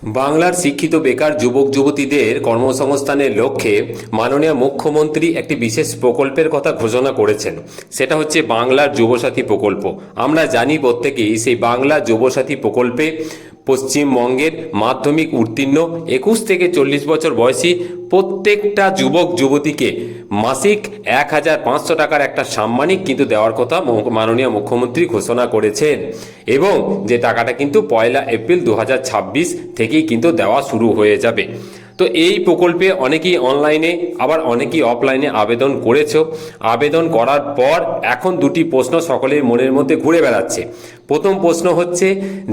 বাংলার শিক্ষিত বেকার যুবক যুবতীদের কর্মসংস্থানের লক্ষ্যে মাননীয় মুখ্যমন্ত্রী একটি বিশেষ প্রকল্পের কথা ঘোষণা করেছেন। সেটা হচ্ছে বাংলার যুবসাথী প্রকল্প। আমরা জানি প্রত্যেকেই সেই বাংলা যুবসাথী প্রকল্পে পশ্চিমবঙ্গের মাধ্যমিক উত্তীর্ণ 21 থেকে 40 বছর বয়সী প্রত্যেকটা যুবক যুবতীকে মাসিক 1500 টাকার একটা সাম্মানিক কিন্তু দেওয়ার কথা মাননীয় মুখ্যমন্ত্রী ঘোষণা করেছেন, এবং যে টাকাটা কিন্তু 1 এপ্রিল 2026 থেকেই কিন্তু দেওয়া শুরু হয়ে যাবে। তো এই প্রকল্পে অনেকেই অনলাইনে আবার অনেকেই অফলাইনে আবেদন করেছো। আবেদন করার পর এখন দুটি প্রশ্ন সকলের মনের মধ্যে ঘুরে বেড়াচ্ছে। প্রথম প্রশ্ন হচ্ছে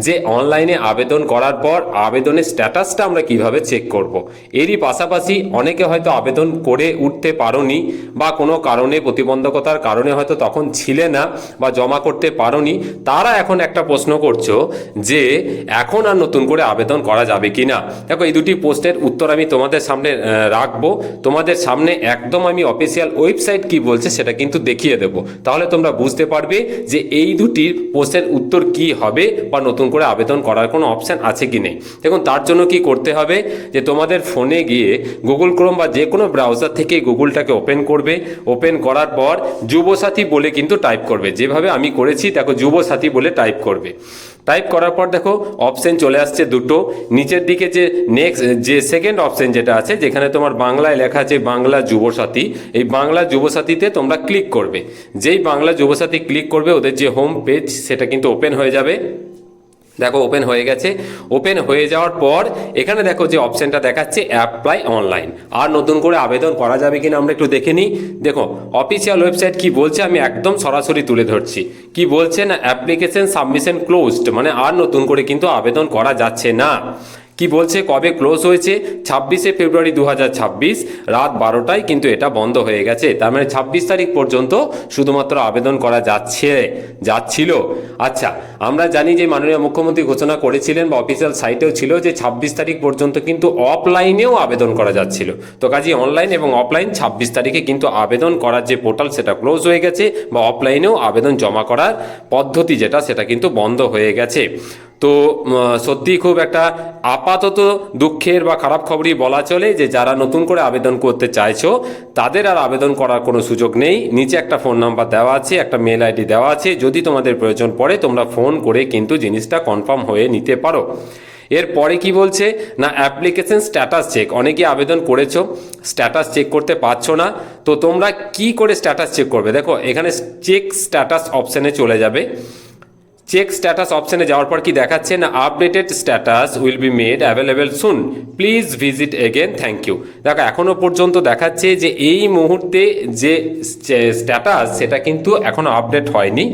যে অনলাইনে আবেদন করার পর আবেদনের স্ট্যাটাসটা আমরা কিভাবে চেক করব। এরই পাশাপাশি অনেকে হয়তো আবেদন করে উঠতে পারোনি বা কোনো কারণে প্রতিবন্ধকতার কারণে হয়তো তখন ছিলে না বা জমা করতে পারোনি, তারা এখন একটা প্রশ্ন করছো যে এখন আর নতুন করে আবেদন করা যাবে কি না। দেখো, এই দুটি প্রশ্নের উত্তর আমি তোমাদের সামনে রাখবো। তোমাদের সামনে একদম আমি অফিসিয়াল ওয়েবসাইট কি বলছে সেটা কিন্তু দেখিয়ে দেবো, তাহলে তোমরা বুঝতে পারবে যে এই দুটির প্রশ্নের উত্তর কি হবে বা নতুন করে আবেদন করার কোনো অপশান আছে কি নেই। দেখুন, তার জন্য কি করতে হবে যে তোমাদের ফোনে গিয়ে গুগল ক্রোম বা যে কোনো ব্রাউজার থেকে গুগলটাকে ওপেন করবে। ওপেন করার পর যুবসাথী বলে কিন্তু টাইপ করবে, যেভাবে আমি করেছি। দেখো, যুবসাথী বলে টাইপ করবে। টাইপ করার পর দেখো অপশন চলে আসছে দুটো। নিচের দিকে যে নেক্সট যে সেকেন্ড অপশন যেটা আছে, যেখানে তোমার বাংলায় লেখা আছে বাংলা যুবসাথী, এই বাংলা যুবসাথীতে তোমরা ক্লিক করবে। যেই বাংলা যুবসাথী ক্লিক করবে, ওদের যে হোম পেজ সেটা কিন্তু ওপেন হয়ে যাবে। দেখো, ওপেন হয়ে গেছে। ওপেন হয়ে যাওয়ার পর এখানে দেখো যে অপশনটা দেখাচ্ছে অ্যাপ্লাই অনলাইন। আর নতুন করে আবেদন করা যাবে কিনা আমরা একটু দেখে নিই। দেখো, অফিসিয়াল ওয়েবসাইট কি বলছে আমি একদম সরাসরি তুলে ধরছি। কি বলছে না, অ্যাপ্লিকেশন সাবমিশন ক্লোজড, মানে আর নতুন করে কিন্তু আবেদন করা যাচ্ছে না। কি বলছে, কবে ক্লোজ হয়েছে? 26 ফেব্রুয়ারি 2026 রাত 12টায় কিন্তু এটা বন্ধ হয়ে গেছে। তার মানে 26 তারিখ পর্যন্ত শুধুমাত্র আবেদন করা যাচ্ছিল। আচ্ছা, আমরা জানি যে মাননীয় মুখ্যমন্ত্রী ঘোষণা করেছিলেন বা অফিসিয়াল সাইটেও ছিল যে 26 তারিখ পর্যন্ত কিন্তু অফলাইনেও আবেদন করা যাচ্ছিল। তো কাজে অনলাইন এবং অফলাইন 26 তারিখে কিন্তু আবেদন করার যে পোর্টাল সেটা ক্লোজ হয়ে গেছে, বা অফলাইনেও আবেদন জমা করার পদ্ধতি যেটা সেটা কিন্তু বন্ধ হয়ে গেছে। তো সত্যি খুব একটা আপাতত দুঃখের বা খারাপ খবরই বলা চলে যে যারা নতুন করে আবেদন করতে চাইছো তাদের আর আবেদন করার কোনো সুযোগ নেই। নিচে একটা ফোন নাম্বার দেওয়া আছে, একটা মেল আইডি দেওয়া আছে, যদি তোমাদের প্রয়োজন পড়ে তোমরা ফোন করে কিন্তু জিনিসটা কনফার্ম হয়ে নিতে পারো। এরপরে কি বলছে না, অ্যাপ্লিকেশন স্ট্যাটাস চেক। অনেকে আবেদন করেছো, স্ট্যাটাস চেক করতে পারছো না, তো তোমরা কি করে স্ট্যাটাস চেক করবে? দেখো, এখানে চেক স্ট্যাটাস অপশানে চলে যাবে। চেক স্ট্যাটাস অপশানে যাওয়ার পর কি দেখাচ্ছে না, updated status will be made available soon, please visit again, thank you. দেখো, এখনো পর্যন্ত দেখাচ্ছে যে এই মুহূর্তে যে স্ট্যাটাস সেটা কিন্তু এখনো আপডেট হয়নি।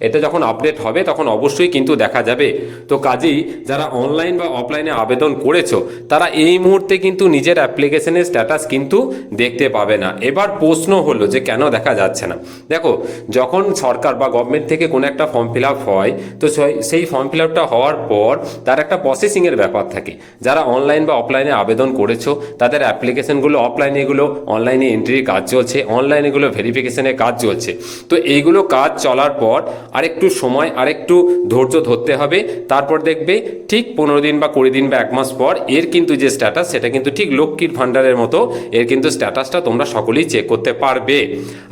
এটা যখন আপডেট হবে তখন অবশ্যই কিন্তু দেখা যাবে। তো কাজেই যারা অনলাইন বা অফলাইনে আবেদন করেছো তারা এই মুহূর্তে কিন্তু নিজের অ্যাপ্লিকেশনের স্ট্যাটাস কিন্তু দেখতে পাবে না। এবার প্রশ্ন হলো যে কেন দেখা যাচ্ছে না। দেখো, যখন সরকার বা গভর্নমেন্ট থেকে কোনো একটা ফর্ম ফিল আপ হয়, তো সেই ফর্ম ফিল আপটা হওয়ার পর তার একটা প্রসেসিংয়ের ব্যাপার থাকে। যারা অনলাইন বা অফলাইনে আবেদন করেছো তাদের অ্যাপ্লিকেশনগুলো অফলাইনে, এগুলো অনলাইনে এন্ট্রির কাজ চলছে, অনলাইনে এগুলো ভেরিফিকেশনের কাজ চলছে। তো এইগুলো কাজ চলার পর আরেকটু সময়, আরেকটু ধৈর্য ধরতে হবে। তারপর দেখবে ঠিক 15 দিন বা 20 দিন বা 1 মাস পর এর কিন্তু যে স্ট্যাটাস সেটা কিন্তু ঠিক লক্ষ্মীর ভাণ্ডারের মতো এর কিন্তু স্ট্যাটাসটা তোমরা সকলেই চেক করতে পারবে।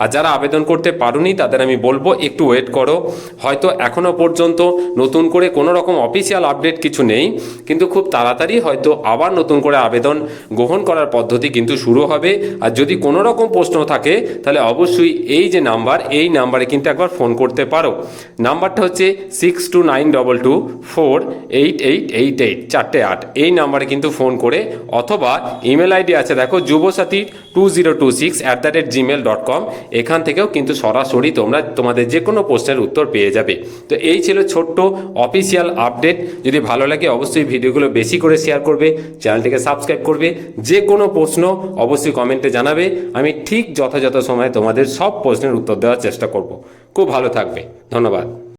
আর যারা আবেদন করতে পারোনি তাদের আমি বলবো একটু ওয়েট করো। হয়তো এখনো পর্যন্ত নতুন করে কোনো রকম অফিসিয়াল আপডেট কিছু নেই, কিন্তু খুব তাড়াতাড়ি হয়তো আবার নতুন করে আবেদন গ্রহণ করার পদ্ধতি কিন্তু শুরু হবে। আর যদি কোনো রকম প্রশ্ন থাকে তাহলে অবশ্যই এই যে নাম্বার, এই নাম্বারে কিন্তু একবার ফোন করতে পারো। নাম্বারটা হচ্ছে 6292248888, 4 8। এই নাম্বারে কিন্তু ফোন করে, অথবা ইমেল আইডি আছে দেখো jubosati2026@gmail.com, এখান থেকেও কিন্তু সরাসরি তোমরা তোমাদের যে কোনো প্রশ্নের উত্তর পেয়ে যাবে। তো এই ছিল ছোট্ট অফিসিয়াল আপডেট। যদি ভালো লাগে অবশ্যই ভিডিওগুলো বেশি করে শেয়ার করবে, চ্যানেলটিকে সাবস্ক্রাইব করবে। যে কোনো প্রশ্ন অবশ্যই কমেন্টে জানাবে, আমি ঠিক যথাযথ সময়ে তোমাদের সব প্রশ্নের উত্তর দেওয়ার চেষ্টা করব। খুব ভালো থাকবে, ধন্যবাদ।